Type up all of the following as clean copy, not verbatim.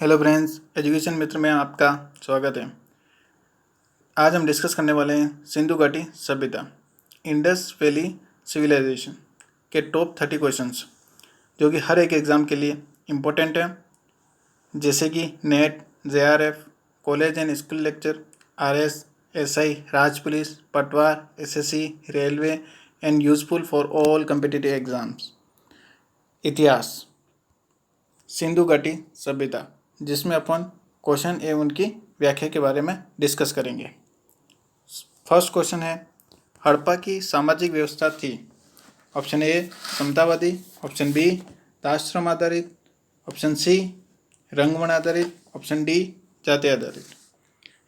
Hello friends, education मित्र में आपका स्वागत है। आज हम डिस्कस करने वाले हैं सिंधु घाटी सभ्यता, इंडस वैली सिविलाइजेशन के टॉप 30 क्वेश्चंस जो कि हर एक एग्ज़ाम के लिए इम्पोर्टेंट है, जैसे कि NET, JRF, college and school lecture, RS, SI, Raj police, पटवार, SSC, railway and useful for all competitive exams. इतिहास, सिंधु घाटी सभ्यता, जिसमें अपन क्वेश्चन एवं उनकी व्याख्या के बारे में डिस्कस करेंगे। फर्स्ट क्वेश्चन है, हड़प्पा की सामाजिक व्यवस्था थी। ऑप्शन ए समतावादी, ऑप्शन बी दाश्रम आधारित, ऑप्शन सी रंगमन आधारित, ऑप्शन डी जाति आधारित।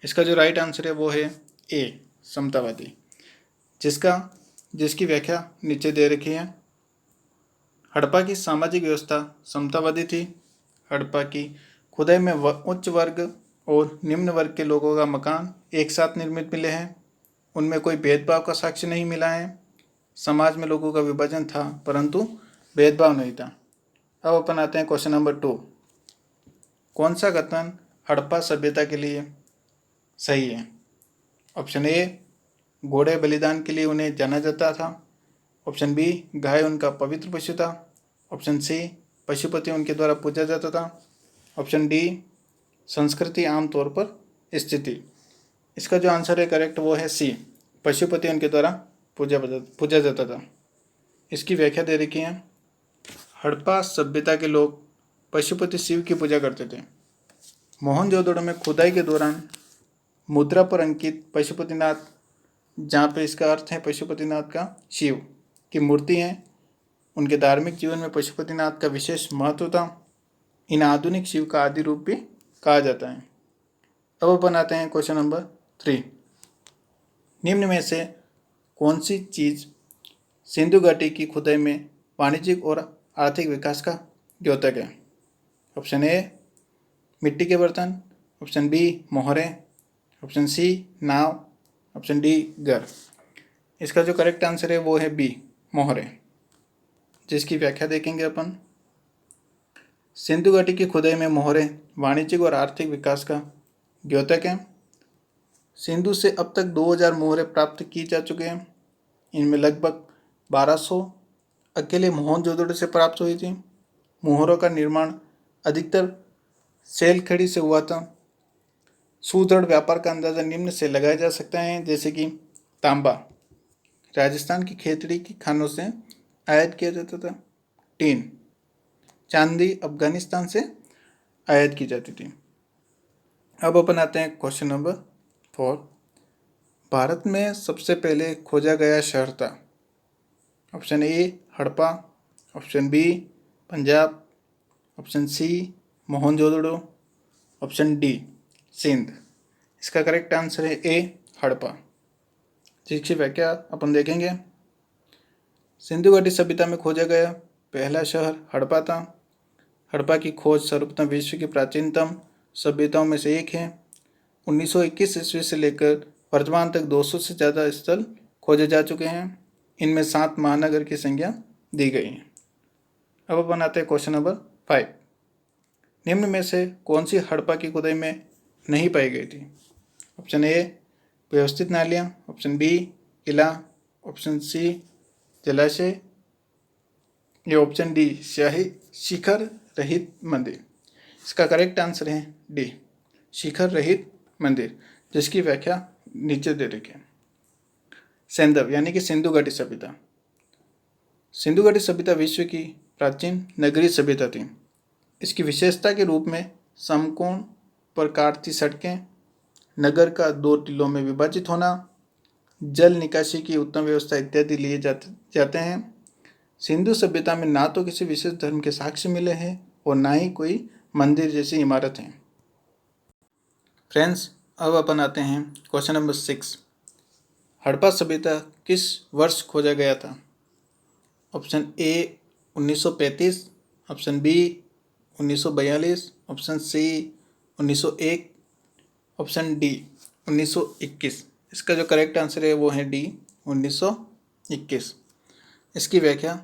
इसका जो राइट आंसर है वो है ए समतावादी, जिसकी व्याख्या नीचे दे रखी है। हड़प्पा की सामाजिक व्यवस्था समतावादी थी। हड़प्पा की खुदाई में उच्च वर्ग और निम्न वर्ग के लोगों का मकान एक साथ निर्मित मिले हैं। उनमें कोई भेदभाव का साक्ष्य नहीं मिला है। समाज में लोगों का विभाजन था परंतु भेदभाव नहीं था। अब अपन आते हैं क्वेश्चन नंबर 2। कौन सा कथन हड़प्पा सभ्यता के लिए सही है? ऑप्शन ए घोड़े बलिदान के लिए उन्हें जाना जाता था। ऑप्शन बी गाय उनका पवित्र पशु था। ऑप्शन सी पशुपति उनके द्वारा पूजा जाता था। ऑप्शन डी संस्कृति आमतौर पर स्थिति। इसका जो आंसर है करेक्ट वो है सी, पशुपति उनके द्वारा पूजा जाता था। इसकी व्याख्या दे रखी है, हड़प्पा सभ्यता के लोग पशुपति शिव की पूजा करते थे। मोहनजोदड़ो में खुदाई के दौरान मुद्रा पर अंकित पशुपतिनाथ, जहाँ पे इसका अर्थ है पशुपतिनाथ का शिव की मूर्ति है, उनके धार्मिक जीवन में पशुपतिनाथ का विशेष महत्व था। इन आधुनिक शिव का आदि रूप भी कहा जाता है। अब अपन आते हैं क्वेश्चन नंबर 3। निम्न में से कौन सी चीज़ सिंधु घाटी की खुदाई में वाणिज्यिक और आर्थिक विकास का द्योतक है? ऑप्शन ए मिट्टी के बर्तन, ऑप्शन बी मोहरे, ऑप्शन सी नाव, ऑप्शन डी घर। इसका जो करेक्ट आंसर है वो है बी मोहरे, जिसकी व्याख्या देखेंगे अपन। सिंधु घाटी की खुदाई में मोहरे वाणिज्यिक और आर्थिक विकास का द्योतक है। सिंधु से अब तक 2000 मोहरे प्राप्त की जा चुके हैं। इनमें लगभग 1200 अकेले मोहनजोदड़ो से प्राप्त हुई थी। मोहरों का निर्माण अधिकतर सेलखड़ी से हुआ था। सुदृढ़ व्यापार का अंदाजा निम्न से लगाया जा सकता है, जैसे कि तांबा राजस्थान की खेतड़ी की खानों से आयात किया जाता था। टीन चांदी अफगानिस्तान से आयात की जाती थी। अब अपन आते हैं क्वेश्चन नंबर 4। भारत में सबसे पहले खोजा गया शहर था। Option A Harappa, option B Punjab, option C Mohenjodaro, option D Sindh. इसका करेक्ट आंसर है ए हड़प्पा, जिसकी व्याख्या अपन देखेंगे। सिंधु घाटी सभ्यता में खोजा गया पहला शहर हड़प्पा था। हड़प्पा की खोज सर्वप्रथम विश्व की प्राचीनतम सभ्यताओं में से एक है। 1921 ईस्वी से लेकर वर्तमान तक 200 से ज़्यादा स्थल खोजे जा चुके हैं। इनमें 7 महानगर की संख्या दी गई है। अब अपन आते हैं क्वेश्चन नंबर 5। निम्न में से कौन सी हड़प्पा की खुदाई में नहीं पाई गई थी? ऑप्शन ए व्यवस्थित नालियाँ, ऑप्शन बी किला, ऑप्शन सी जलाशय, या ऑप्शन डी शाही शिखर रहित मंदिर। इसका करेक्ट आंसर है डी शिखर रहित मंदिर, जिसकी व्याख्या नीचे दे रखी है। सैंधव यानी कि सिंधु घाटी सभ्यता। सिंधु घाटी सभ्यता विश्व की प्राचीन नगरीय सभ्यता थी। इसकी विशेषता के रूप में समकोण प्रकार की सड़कें, नगर का 2 टीलों में विभाजित होना, जल निकासी की उत्तम व्यवस्था इत्यादि लिए जाते हैं। सिंधु सभ्यता में ना तो किसी विशेष धर्म के साक्ष्य मिले हैं और ना ही कोई मंदिर जैसी इमारत है। फ्रेंड्स, अब अपन आते हैं क्वेश्चन नंबर 6। हड़प्पा सभ्यता किस वर्ष खोजा गया था? Option A 1935, option B 1942, option C 1901, option D 1921। इसका जो करेक्ट आंसर है वो है डी 1921। इसकी व्याख्या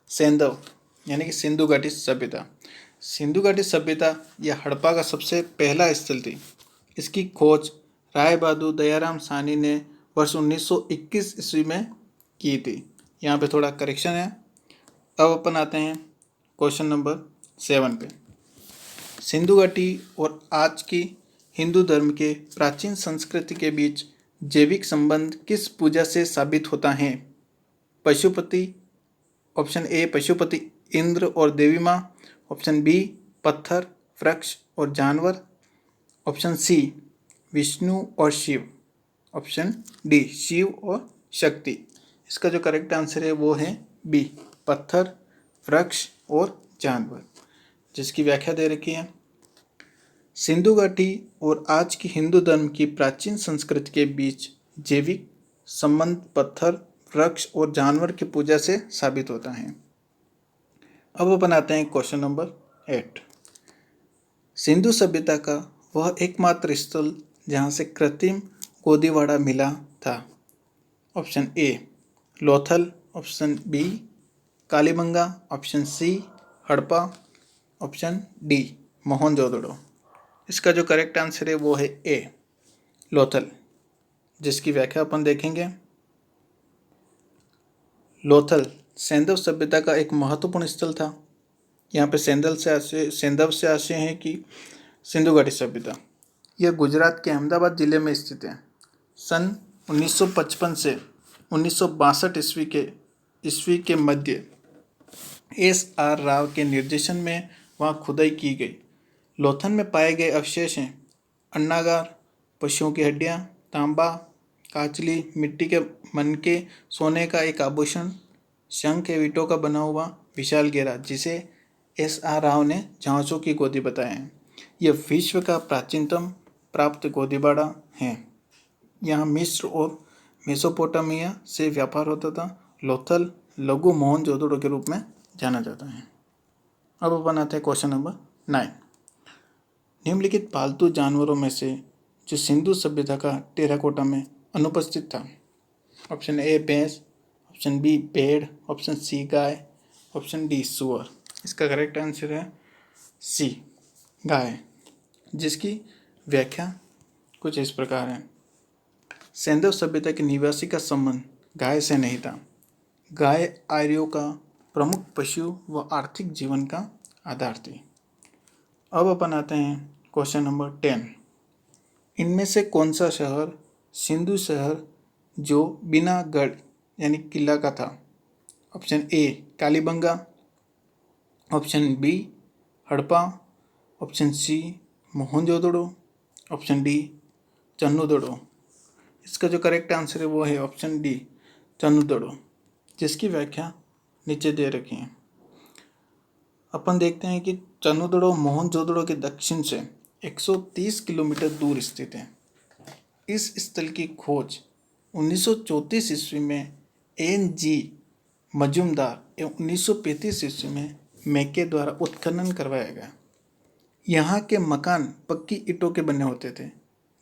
सैंधव यानी कि सिंधु घाटी सभ्यता। सिंधु घाटी सभ्यता या हड़प्पा का सबसे पहला स्थल थी। इसकी खोज राय बहादुर दयाराम साहनी ने वर्ष 1921 ईस्वी में की थी। यहाँ पे थोड़ा करेक्शन है। अब अपन आते हैं क्वेश्चन नंबर 7 पे। सिंधु घाटी और आज की हिंदू धर्म के प्राचीन संस्कृति के बीच जैविक संबंध किस पूजा से साबित होता है? पशुपति, ऑप्शन ए पशुपति इंद्र और देवी माँ, ऑप्शन बी पत्थर, वृक्ष और जानवर, ऑप्शन सी विष्णु और शिव, ऑप्शन डी शिव और शक्ति। इसका जो करेक्ट आंसर है वो है बी पत्थर, वृक्ष और जानवर, जिसकी व्याख्या दे रखी है। सिंधु घाटी और आज की हिंदू धर्म की प्राचीन संस्कृति के बीच जैविक संबंध पत्थर, वृक्ष और जानवर की पूजा से साबित होता है। अब अपन आते हैं क्वेश्चन नंबर 8। सिंधु सभ्यता का वह एकमात्र स्थल जहाँ से कृत्रिम गोदीवाड़ा मिला था। Option A Lothal, option B Kalibangan, option C Harappa, option D Mohenjodaro. इसका जो करेक्ट आंसर है वो है ए लोथल, जिसकी व्याख्या अपन देखेंगे। लोथल सैंधव सभ्यता का एक महत्वपूर्ण स्थल था। यहाँ पे सैंधव से आशय है कि सिंधु घाटी सभ्यता यह गुजरात के अहमदाबाद जिले में स्थित है। सन 1955 से 1962 ईस्वी के मध्य एस.आर. राव के निर्देशन में वहाँ खुदाई की गई। लोथल में पाए गए अवशेष हैं अन्नागार, पशुओं की हड्डियाँ, तांबा, काचली, मिट्टी के मनके, सोने का एक आभूषण, शंख एवं ईंटों का बना हुआ विशाल घेरा, जिसे एस.आर. राव ने झांसों की गोदी बताया है। यह विश्व का प्राचीनतम प्राप्त गोदीबाड़ा है। यहाँ मिस्र और मेसोपोटामिया से व्यापार होता था। लोथल लघु मोहनजोदड़ो के रूप में जाना जाता है। अब अपन आते हैं क्वेश्चन नंबर 9। निम्नलिखित पालतू जानवरों में से जो सिंधु सभ्यता का टेराकोटा में अनुपस्थित था। ऑप्शन ए भैंस, ऑप्शन बी भेड़, ऑप्शन सी गाय, ऑप्शन डी सुअर। इसका करेक्ट आंसर है सी गाय, जिसकी व्याख्या कुछ इस प्रकार है। सैंधव सभ्यता के निवासी का संबंध गाय से नहीं था। गाय आर्यों का प्रमुख पशु व आर्थिक जीवन का आधार थी। अब अपन आते हैं क्वेश्चन नंबर 10। इनमें से कौन सा शहर सिंधु शहर जो बिना गढ़ यानी किला का था? Option A Kalibangan, option B Harappa, option C Mohenjodaro, option D Chanhudaro. इसका जो करेक्ट आंसर है वो है ऑप्शन डी चन्नूदड़ो, जिसकी व्याख्या नीचे दे रखी है। अपन देखते हैं कि चन्नूदड़ो मोहनजोदड़ो के दक्षिण से 130 किलोमीटर दूर स्थित है। इस स्थल की खोज 1934 ईस्वी में एन.जी. मजूमदार एवं 1935 ईस्वी में मैके द्वारा उत्खनन करवाया गया। यहाँ के मकान पक्की ईंटों के बने होते थे,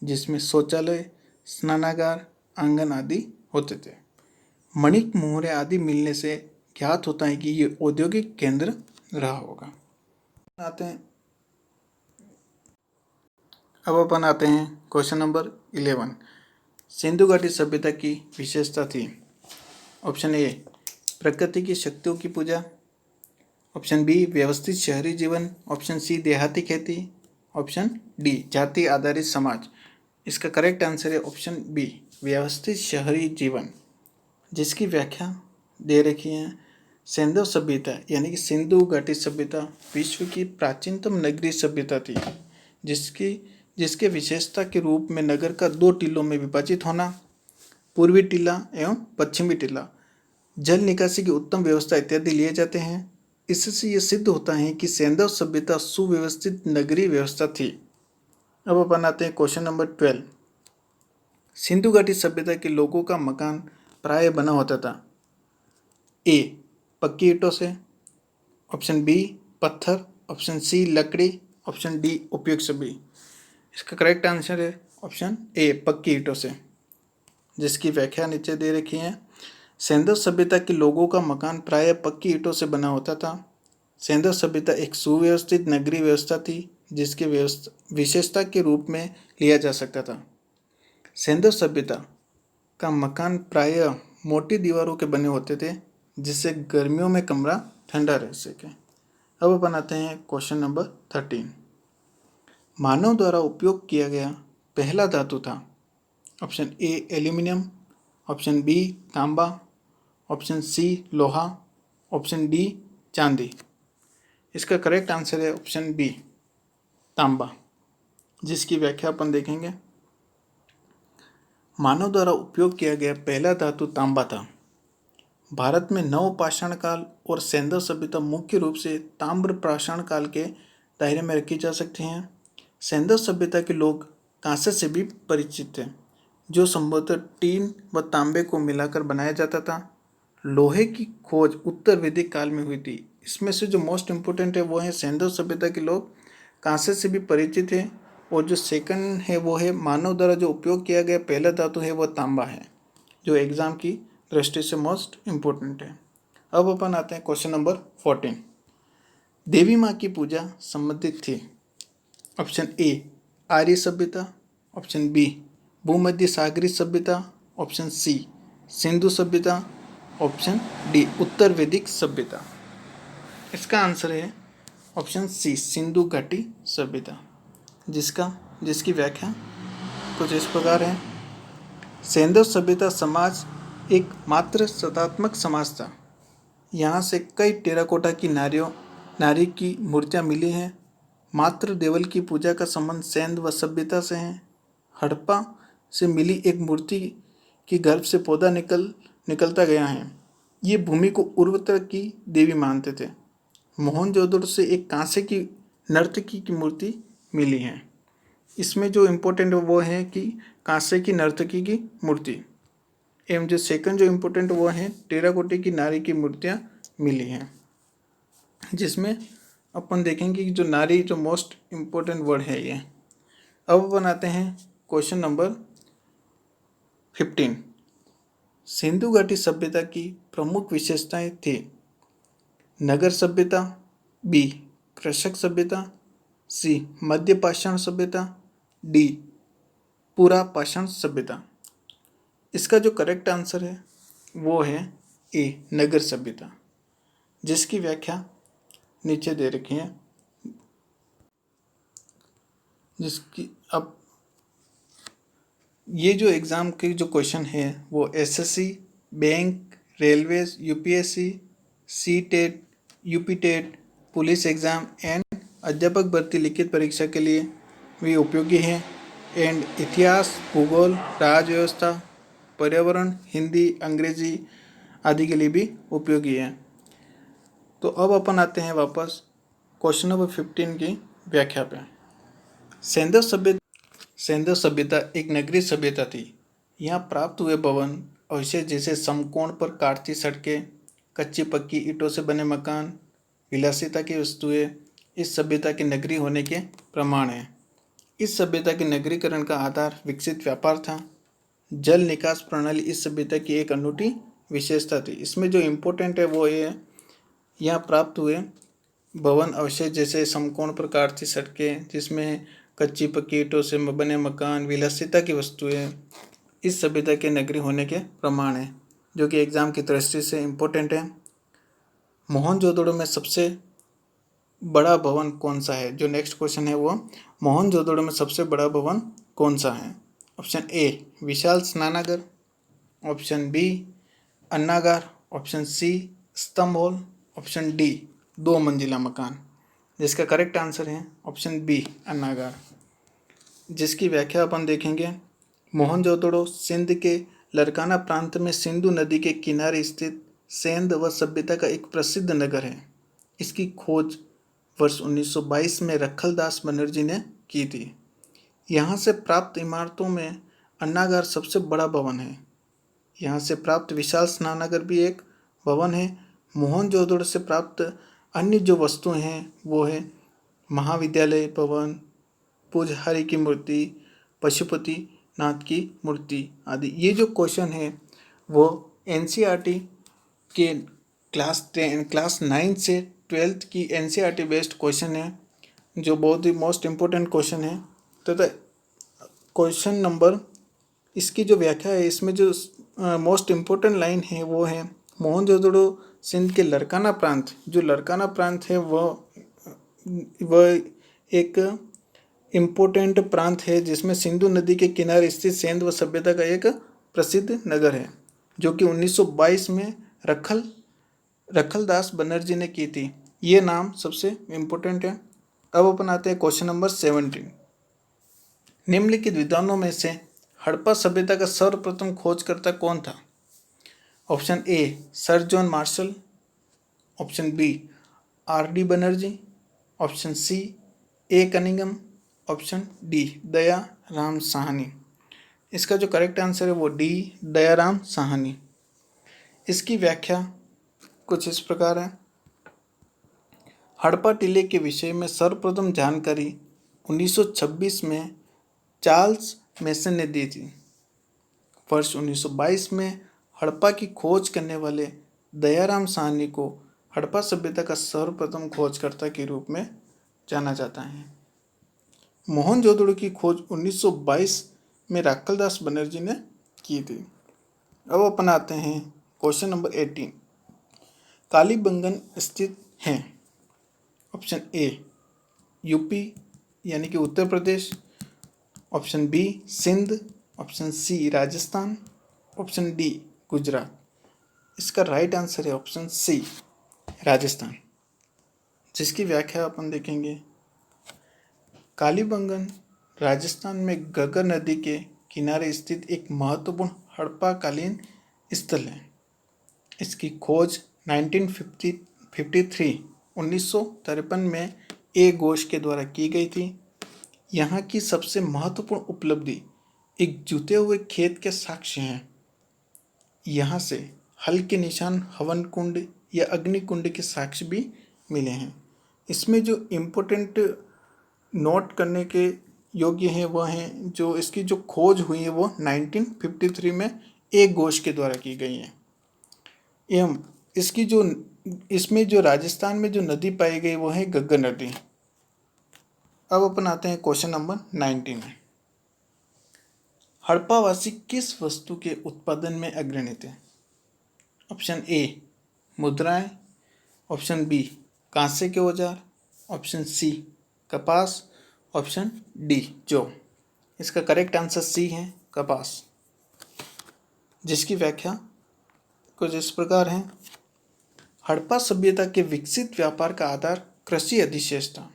जिसमें शौचालय, स्नानागार, आंगन आदि होते थे। मणिक मोहरे आदि मिलने से ज्ञात होता है कि ये औद्योगिक केंद्र रहा होगा। अब अपन आते हैं क्वेश्चन नंबर 11। सिंधु घाटी सभ्यता की विशेषता थी। ऑप्शन ए प्रकृति की शक्तियों की पूजा, ऑप्शन बी व्यवस्थित शहरी जीवन, ऑप्शन सी देहाती खेती, ऑप्शन डी जाति आधारित समाज। इसका करेक्ट आंसर है ऑप्शन बी व्यवस्थित शहरी जीवन, जिसकी व्याख्या दे रखी है। सैंधव सभ्यता यानी कि सिंधु घाटी सभ्यता विश्व की प्राचीनतम नगरीय सभ्यता थी, जिसके विशेषता के रूप में नगर का 2 टीलों में विभाजित होना, पूर्वी टीला एवं पश्चिमी टीला, जल निकासी की उत्तम व्यवस्था इत्यादि लिए जाते हैं। इससे यह सिद्ध होता है कि सैंधव सभ्यता सुव्यवस्थित नगरीय व्यवस्था थी। अब अपन आते हैं क्वेश्चन नंबर 12। सिंधु घाटी सभ्यता के लोगों का मकान प्राय बना होता था। ए पक्की ईंटों से, ऑप्शन बी पत्थर, ऑप्शन सी लकड़ी, ऑप्शन डी उपयुक्त सभी। इसका करेक्ट आंसर है ऑप्शन ए पक्की ईंटों से, जिसकी व्याख्या नीचे दे रखी है। सैंधव सभ्यता के लोगों का मकान प्रायः पक्की ईंटों से बना होता था। सेंधव सभ्यता एक सुव्यवस्थित नगरीय व्यवस्था थी जिसके विशेषता के रूप में लिया जा सकता था। सेंधव सभ्यता का मकान प्रायः मोटी दीवारों के बने होते थे जिससे गर्मियों में कमरा ठंडा रह सके। अब अपन आते हैं क्वेश्चन नंबर 13। मानव द्वारा उपयोग किया गया पहला धातु था। Option A aluminium, option B तांबा, ऑप्शन सी लोहा, ऑप्शन डी चांदी। इसका करेक्ट आंसर है ऑप्शन बी तांबा, जिसकी व्याख्या अपन देखेंगे। मानव द्वारा उपयोग किया गया पहला धातु तांबा था। भारत में नवपाषाण काल और सेंधव सभ्यता मुख्य रूप से ताम्र पाषाण काल के दायरे में रखी जा सकती हैं। सेंधव सभ्यता के लोग कांसे से भी परिचित थे, जो संभवतः टीन व तांबे को मिलाकर बनाया जाता था। लोहे की खोज उत्तर वैदिक काल में हुई थी। इसमें से जो मोस्ट इम्पोर्टेंट है वो है सेंधव सभ्यता के लोग कांसे से भी परिचित हैं, और जो सेकंड है वो है मानव द्वारा जो उपयोग किया गया पहला धातु है वो तांबा है, जो एग्जाम की दृष्टि से मोस्ट इम्पोर्टेंट है। अब अपन आते हैं क्वेश्चन नंबर 14। देवी माँ की पूजा संबंधित थी। ऑप्शन ए आर्य सभ्यता, ऑप्शन बी भूमध्य सागरीय सभ्यता, ऑप्शन सी सिंधु सभ्यता, ऑप्शन डी उत्तर वैदिक सभ्यता। इसका आंसर है ऑप्शन सी सिंधु घाटी सभ्यता, जिसकी व्याख्या कुछ इस प्रकार है। सेंधव सभ्यता समाज एक मात्र सदात्मक समाज था। यहाँ से कई टेराकोटा की नारी की मूर्तियाँ मिली हैं। मात्र देवल की पूजा का संबंध सेंध व सभ्यता से है। हड़प्पा से मिली एक मूर्ति की गर्भ से पौधा निकलता गया है। ये भूमि को उर्वरता की देवी मानते थे। मोहनजोदड़ो से एक कांसे की नर्तकी की मूर्ति मिली है। इसमें जो इम्पोर्टेंट है वो है कि कांसे की नर्तकी की मूर्ति, एवं जो सेकंड जो इम्पोर्टेंट वो है टेराकोटे की नारी की मूर्तियाँ मिली हैं, जिसमें अपन देखेंगे कि जो नारी जो मोस्ट इम्पोर्टेंट वर्ड है ये। अब बनाते हैं क्वेश्चन नंबर 15। सिंधु घाटी सभ्यता की प्रमुख विशेषताएं थी। नगर सभ्यता, बी कृषक सभ्यता, सी मध्य पाषाण सभ्यता, डी पूरा पाषाण सभ्यता। इसका जो करेक्ट आंसर है वो है ए नगर सभ्यता, जिसकी व्याख्या नीचे दे रखी है। जिसकी अब ये जो एग्ज़ाम के जो क्वेश्चन है वो SSC, bank, railways, UPSC, CTET, UP TET, police exam and अध्यापक भर्ती लिखित परीक्षा के लिए भी उपयोगी हैं। एंड इतिहास, भूगोल, राज्य व्यवस्था, पर्यावरण, हिंदी, अंग्रेजी आदि के लिए भी उपयोगी है। तो अब अपन आते हैं वापस क्वेश्चन नंबर 15 की व्याख्या पे। सेंधव सभ्यता एक नगरीय सभ्यता थी। यहाँ प्राप्त हुए भवन अवशेष जैसे समकोण पर काटती सड़कें, कच्ची पक्की ईंटों से बने मकान, विलासिता की वस्तुएं इस सभ्यता के नगरीय होने के प्रमाण हैं। इस सभ्यता के नगरीकरण का आधार विकसित व्यापार था। जल निकास प्रणाली इस सभ्यता की एक अनूठी विशेषता थी। इसमें जो इम्पोर्टेंट है वो ये यहाँ प्राप्त हुए भवन अवशेष जैसे समकोण प्रकार की सड़कें जिसमें कच्ची पक्की ईंटों से बने मकान, विलासिता की वस्तुएं इस सभ्यता के नगरीय होने के प्रमाण हैं, जो कि एग्जाम की दृष्टि से इम्पोर्टेंट है। मोहनजोदड़ो में सबसे बड़ा भवन कौन सा है? जो नेक्स्ट क्वेश्चन है वो मोहनजोदड़ो में सबसे बड़ा भवन कौन सा है? ऑप्शन ए विशाल स्नानागार, ऑप्शन बी अन्नागार, ऑप्शन सी स्तंभ हॉल, ऑप्शन डी 2 मंजिला मकान। जिसका करेक्ट आंसर है ऑप्शन बी अन्नागार, जिसकी व्याख्या अपन देखेंगे। मोहनजोदड़ो सिंध के लरकाना प्रांत में सिंधु नदी के किनारे स्थित सेंध व सभ्यता का एक प्रसिद्ध नगर है। इसकी खोज वर्ष 1922 में रखलदास बनर्जी ने की थी। यहाँ से प्राप्त इमारतों में अन्नागार सबसे बड़ा भवन है। यहाँ से प्राप्त विशाल स्नानागार भी एक भवन है। मोहनजोदड़ो से प्राप्त अन्य जो वस्तुएं हैं वो है महाविद्यालय भवन, पूजहारी की मूर्ति, पशुपति नाथ की मूर्ति आदि। ये जो क्वेश्चन है वो एनसीईआरटी के क्लास 9 से 12th की NCERT बेस्ड क्वेश्चन है, जो बहुत ही मोस्ट इम्पोर्टेंट क्वेश्चन है। तथा क्वेश्चन नंबर, इसकी जो व्याख्या है, इसमें जो मोस्ट इम्पोर्टेंट लाइन है वो है, मोहनजोदड़ो सिंध के लरकाना प्रांत, जो लरकाना प्रांत है वह एक इम्पोर्टेंट प्रांत है जिसमें सिंधु नदी के किनारे स्थित सेंध व सभ्यता का एक प्रसिद्ध नगर है, जो कि 1922 में रखलदास बनर्जी ने की थी। ये नाम सबसे इम्पोर्टेंट है। अब अपन आते हैं क्वेश्चन नंबर 17। निम्नलिखित विद्वानों में से हड़प्पा सभ्यता का सर्वप्रथम खोजकर्ता कौन था? Option A sir John Marshall, option B RD Banerjee, option C A Cunningham, option D Daya Ram Sahni. इसका जो करेक्ट आंसर है वो डी दयाराम साहनी। इसकी व्याख्या कुछ इस प्रकार है। हड़प्पा टीले के विषय में सर्वप्रथम जानकारी 1926 में चार्ल्स मेसन ने दी थी। वर्ष 1922 में हड़प्पा की खोज करने वाले दयाराम साहनी को हड़प्पा सभ्यता का सर्वप्रथम खोजकर्ता के रूप में जाना जाता है। मोहनजोदड़ो की खोज 1922 में राखलदास बनर्जी ने की थी। अब अपन आते हैं क्वेश्चन नंबर 18। कालीबंगन स्थित हैं? ऑप्शन ए यूपी यानी कि Uttar Pradesh, option B Sindh, option C Rajasthan, option D Gujarat. इसका राइट आंसर है ऑप्शन सी राजस्थान, जिसकी व्याख्या अपन देखेंगे। कालीबंगन राजस्थान में घग्गर नदी के किनारे स्थित एक महत्वपूर्ण हड़प्पाकालीन स्थल है। इसकी खोज 1953 में ए घोष के द्वारा की गई थी। यहाँ की सबसे महत्वपूर्ण उपलब्धि एक जुते हुए खेत के साक्ष्य हैं। यहाँ से हल के निशान, हवन कुंड या अग्नि कुंड के साक्ष्य भी मिले हैं। इसमें जो इम्पोर्टेंट नोट करने के योग्य हैं वह हैं, जो इसकी जो खोज हुई है वो 1953 में ए घोष के द्वारा की गई है। एवं इसमें जो राजस्थान में जो नदी पाई गई वो है घग्गर नदी। अब अपन आते हैं क्वेश्चन नंबर 19 में। हड़प्पावासी किस वस्तु के उत्पादन में अग्रणी थे? ऑप्शन ए मुद्राएं, ऑप्शन बी कांसे के औजार, ऑप्शन सी कपास, ऑप्शन डी जौ। इसका करेक्ट आंसर सी है कपास, जिसकी व्याख्या कुछ इस प्रकार है। हड़प्पा सभ्यता के विकसित व्यापार का आधार कृषि अधिशेष था।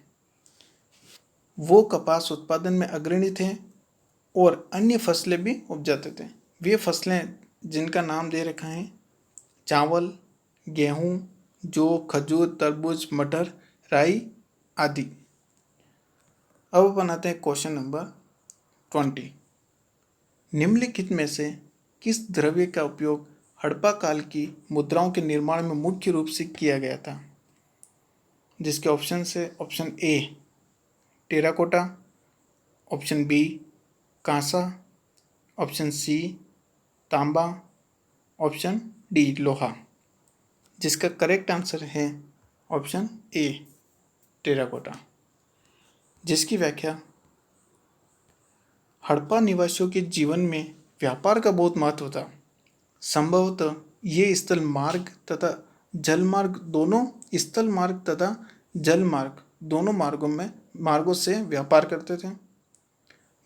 वो कपास उत्पादन में अग्रणी थे और अन्य फसलें भी उपजाते थे। वे फसलें जिनका नाम दे रखा है चावल, गेहूँ, जौ, खजूर, तरबूज, मटर, राई आदि। अब बनाते हैं क्वेश्चन नंबर 20। निम्नलिखित में से किस द्रव्य का उपयोग हड़प्पा काल की मुद्राओं के निर्माण में मुख्य रूप से किया गया था? जिसके ऑप्शन से option A terracotta, option B कांसा, ऑप्शन सी तांबा, ऑप्शन डी लोहा। जिसका करेक्ट आंसर है ऑप्शन ए टेराकोटा, जिसकी व्याख्या हड़प्पा निवासियों के जीवन में व्यापार का बहुत महत्व था। संभवतः ये स्थल मार्ग तथा जल मार्ग दोनों मार्गों से व्यापार करते थे।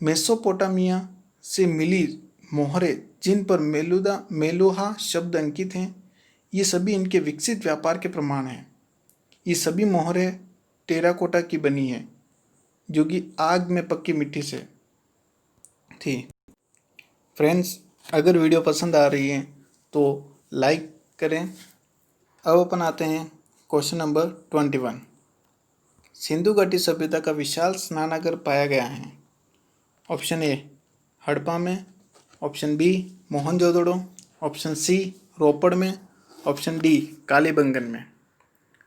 मेसोपोटामिया से मिली मोहरें जिन पर मेलुहा शब्द अंकित हैं, ये सभी इनके विकसित व्यापार के प्रमाण हैं। ये सभी मोहरें टेराकोटा की बनी है, जो कि आग में पक्की मिट्टी से थी। फ्रेंड्स, अगर वीडियो पसंद आ रही है तो लाइक करें। अब अपन आते हैं क्वेश्चन नंबर 21। सिंधु घाटी सभ्यता का विशाल स्नानागार पाया गया है। ऑप्शन ए हड़प्पा में, option B Mohenjodaro, option C Ropar में, ऑप्शन डी कालीबंगन में।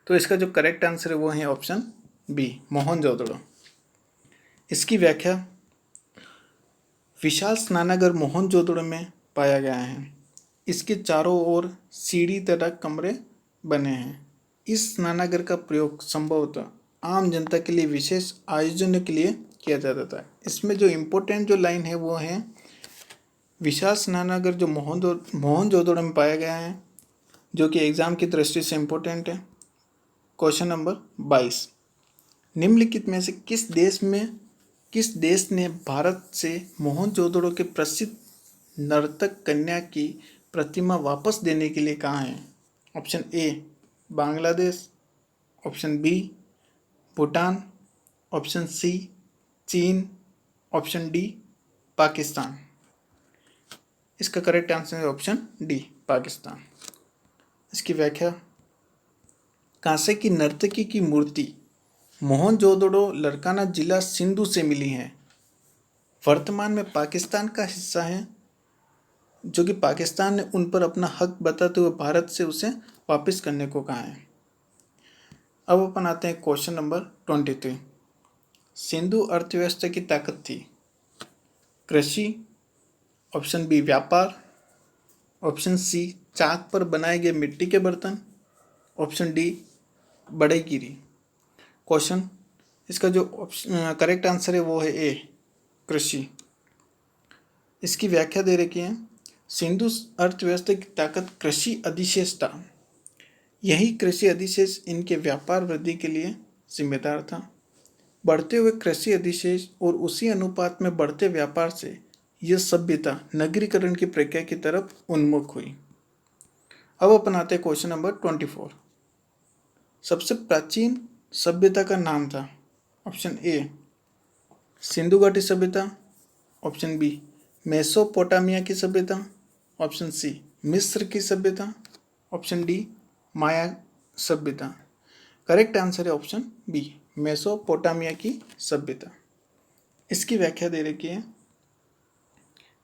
तो इसका जो करेक्ट आंसर है वो है ऑप्शन बी मोहनजोदड़ो। इसकी व्याख्या विशाल स्नानागार मोहनजोदड़ो में पाया गया है। इसके चारों ओर सीढ़ी तरह कमरे बने हैं। इस स्नानागार का प्रयोग संभवतः आम जनता के लिए विशेष आयोजनों के लिए किया जाता था। इसमें जो इम्पोर्टेंट जो लाइन है वो है विशाल स्नानागार जो मोहनजोदड़ो में पाया गया है, जो कि एग्जाम की दृष्टि से इम्पोर्टेंट है। क्वेश्चन नंबर 22, निम्नलिखित में से किस देश ने भारत से मोहनजोदड़ो के प्रसिद्ध नर्तक कन्या की प्रतिमा वापस देने के लिए कहा है? Option A Bangladesh, option B Bhutan, option C चीन, ऑप्शन डी पाकिस्तान। इसका करेक्ट आंसर है ऑप्शन डी पाकिस्तान। इसकी व्याख्या, कांसे की नर्तकी की मूर्ति मोहनजोदड़ो लरकाना जिला सिंधु से मिली है, वर्तमान में पाकिस्तान का हिस्सा है, जो कि पाकिस्तान ने उन पर अपना हक बताते हुए भारत से उसे वापस करने को कहा है। अब अपन आते हैं क्वेश्चन नंबर 23, सिंधु अर्थव्यवस्था की ताकत थी? कृषि, ऑप्शन बी व्यापार, ऑप्शन सी चाक पर बनाए गए मिट्टी के बर्तन, ऑप्शन डी बढ़ईगिरी। क्वेश्चन, इसका जो करेक्ट आंसर है वो है ए कृषि। इसकी व्याख्या दे रखी है, सिंधु अर्थव्यवस्था की ताकत कृषि अधिशेष था। यही कृषि अधिशेष इनके व्यापार वृद्धि के लिए जिम्मेदार था। बढ़ते हुए कृषि अधिशेष और उसी अनुपात में बढ़ते व्यापार से यह सभ्यता नगरीकरण की प्रक्रिया की तरफ उन्मुख हुई। अब अपन आते हैं क्वेश्चन नंबर 24, सबसे प्राचीन सभ्यता का नाम था? ऑप्शन ए सिंधु घाटी सभ्यता, ऑप्शन बी मेसोपोटामिया की सभ्यता, ऑप्शन सी मिस्र की सभ्यता, ऑप्शन डी माया सभ्यता। करेक्ट आंसर है ऑप्शन बी मेसोपोटामिया की सभ्यता। इसकी व्याख्या दे रखी है,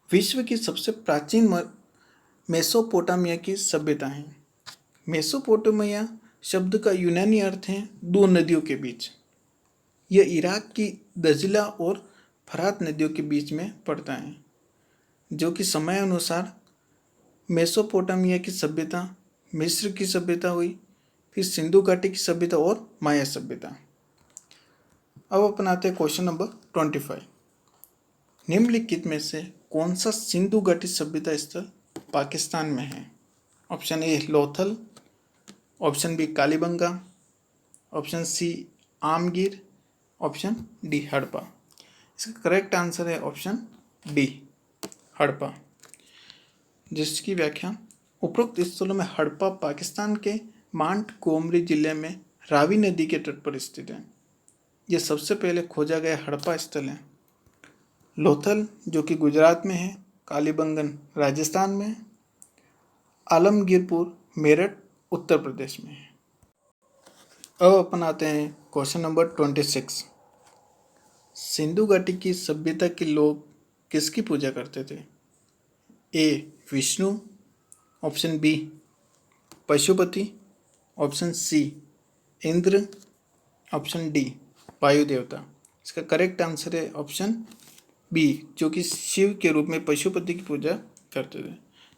विश्व की सबसे प्राचीन मेसोपोटामिया की सभ्यता है। मेसोपोटामिया शब्द का यूनानी अर्थ है दो नदियों के बीच। यह इराक की दजिला और फरात नदियों के बीच में पड़ता है, जो कि समय अनुसार मेसोपोटामिया की सभ्यता, मिस्र की सभ्यता हुई, फिर सिंधु घाटी की सभ्यता और माया सभ्यता। अब अपन आते हैं क्वेश्चन नंबर 25, निम्नलिखित में से कौन सा सिंधु घाटी सभ्यता स्थल पाकिस्तान में है? Option A Lothal, option B Kalibangan, option C Amgir, option D Harappa. इसका करेक्ट आंसर है ऑप्शन डी हड़प्पा। जिसकी व्याख्या, उपरोक्त स्थलों में हड़प्पा पाकिस्तान के मांटगोमरी जिले में रावी नदी के तट पर स्थित है। यह सबसे पहले खोजा गया हड़प्पा स्थल है। लोथल जो कि गुजरात में है, कालीबंगन राजस्थान में, आलमगीरपुर मेरठ उत्तर प्रदेश में है। अब अपन आते हैं क्वेश्चन नंबर 26, सिंधु घाटी की सभ्यता के लोग किसकी पूजा करते थे? A Vishnu, option B Pashupati, option C Indra, option D Vayu देवता। इसका करेक्ट आंसर है ऑप्शन बी, जो कि शिव के रूप में पशुपति की पूजा करते थे।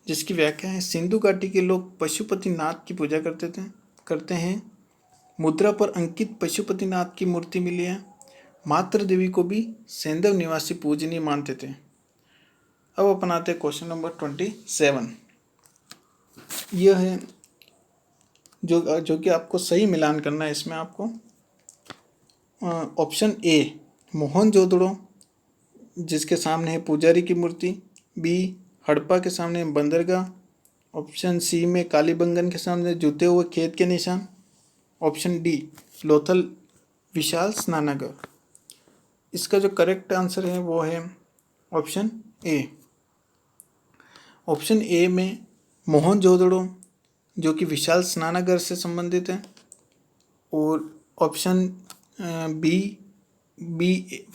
जिसकी व्याख्या है, सिंधु घाटी के लोग पशुपतिनाथ की पूजा करते हैं। मुद्रा पर अंकित पशुपतिनाथ की मूर्ति मिली है। मातृ देवी को भी सैंधव निवासी पूजनीय मानते थे। अब अपन आते हैं क्वेश्चन नंबर 27। यह है जो कि आपको सही मिलान करना है। इसमें आपको ऑप्शन ए मोहनजोदड़ो जिसके सामने है पुजारी की मूर्ति, बी हड़प्पा के सामने बंदरगाह, ऑप्शन सी में कालीबंगन के सामने जूते हुए खेत के निशान, ऑप्शन डी लोथल विशाल स्नानागार। इसका जो करेक्ट आंसर है वो है ऑप्शन ए। ऑप्शन ए में मोहनजोदड़ो जो कि विशाल स्नानागार से संबंधित है, और ऑप्शन बी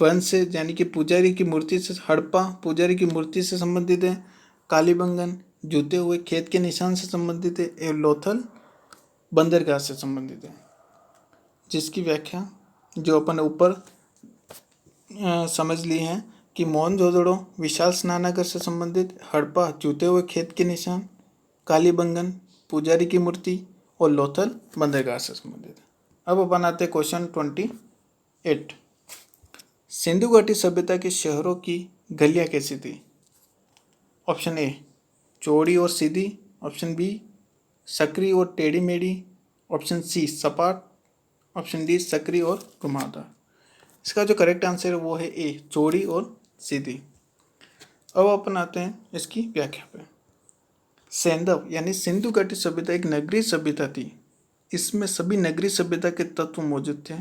1 से यानी कि पुजारी की मूर्ति से, हड़प्पा पुजारी की मूर्ति से संबंधित है, कालीबंगन जूते हुए खेत के निशान से संबंधित है, और लोथल बंदरगाह से संबंधित है। जिसकी व्याख्या जो अपन ऊपर समझ ली है कि मोहनजोदड़ो विशाल स्नानागार से संबंधित, हड़प्पा जूते हुए खेत के निशान, कालीबंगन पुजारी की मूर्ति और लोथल बंदरगाह से संबंधित है। अब अपन आते हैं क्वेश्चन 28। सिंधु घाटी सभ्यता के शहरों की गलियां कैसी थी? ऑप्शन ए चौड़ी और सीधी, ऑप्शन बी सकरी और टेढ़ी मेढ़ी, ऑप्शन सी सपाट, ऑप्शन डी सकरी और घुमावदार। इसका जो करेक्ट आंसर है वो है ए चौड़ी और सीधी। अब अपन आते हैं इसकी व्याख्या पे। सैंधव यानी सिंधु घाटी सभ्यता एक नगरीय सभ्यता थी। इसमें सभी नगरीय सभ्यता के तत्व मौजूद थे।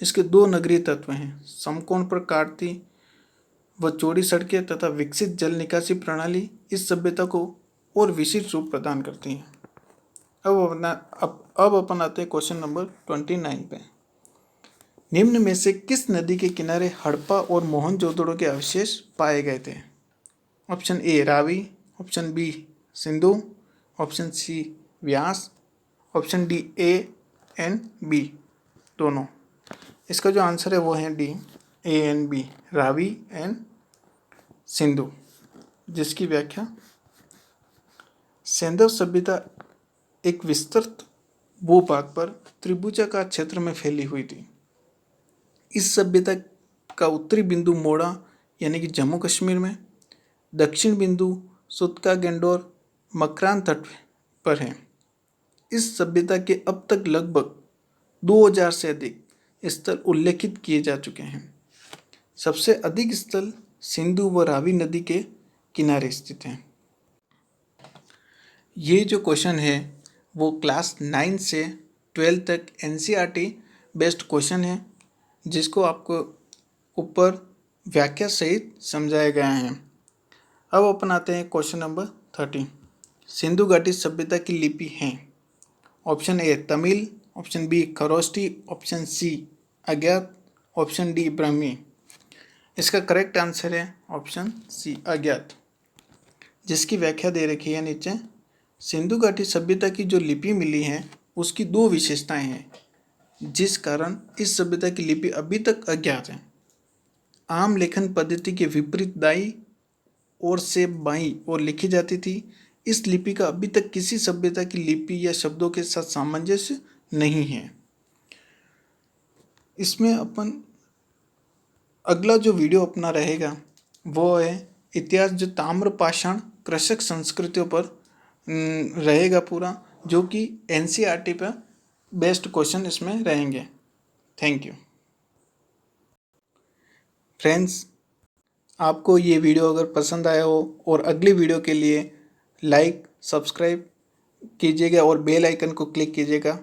इसके दो नगरीय तत्व हैं, समकोण पर काटती व चौड़ी सड़कें तथा विकसित जल निकासी प्रणाली इस सभ्यता को और विशिष्ट रूप प्रदान करती हैं। अब अपन आते हैं क्वेश्चन नंबर 29 पे। निम्न में से किस नदी के किनारे हड़प्पा और मोहनजोदड़ो के अवशेष पाए गए थे? Option A Ravi, option B Sindhu, option C Beas, option D A and B दोनों। इसका जो आंसर है वो है D A and B Ravi and Sindhu, जिसकी व्याख्या सैंधव सभ्यता एक विस्तृत भूभाग पर त्रिभुजाकार क्षेत्र में फैली हुई थी। इस सभ्यता का उत्तरी बिंदु मोड़ा यानी कि जम्मू कश्मीर में, दक्षिण बिंदु सुतका गेंडोर मकरान तट पर है। इस सभ्यता के अब तक लगभग 2000 से अधिक स्थल उल्लेखित किए जा चुके हैं। सबसे अधिक स्थल सिंधु व रावी नदी के किनारे स्थित हैं। ये जो क्वेश्चन है वो क्लास 9 से 12 तक NCERT बेस्ड क्वेश्चन है, जिसको आपको ऊपर व्याख्या सहित समझाया गया है। अब अपन आते हैं क्वेश्चन नंबर 30। सिंधु घाटी सभ्यता की लिपि हैं। Option A Tamil, option B Kharosthi, option C अज्ञात, ऑप्शन डी ब्राह्मी। इसका करेक्ट आंसर है ऑप्शन सी अज्ञात, जिसकी व्याख्या दे रखी है नीचे। सिंधु घाटी सभ्यता की जो लिपि मिली है उसकी दो विशेषताएं हैं, जिस कारण इस सभ्यता की लिपि अभी तक अज्ञात है। आम लेखन पद्धति के विपरीत दाई ओर से बाईं ओर लिखी जाती थी। इस लिपि का अभी तक किसी सभ्यता की लिपि या शब्दों के साथ सामंजस्य नहीं है। इसमें अपन अगला जो वीडियो अपना रहेगा वो है इतिहास, जो ताम्रपाषाण कृषक संस्कृतियों पर रहेगा पूरा, जो कि NCERT पर बेस्ड क्वेश्चन इसमें रहेंगे। Thank you friends. आपको ये वीडियो अगर पसंद आया हो और अगली वीडियो के लिए लाइक सब्सक्राइब कीजिएगा और बेल आइकन को क्लिक कीजिएगा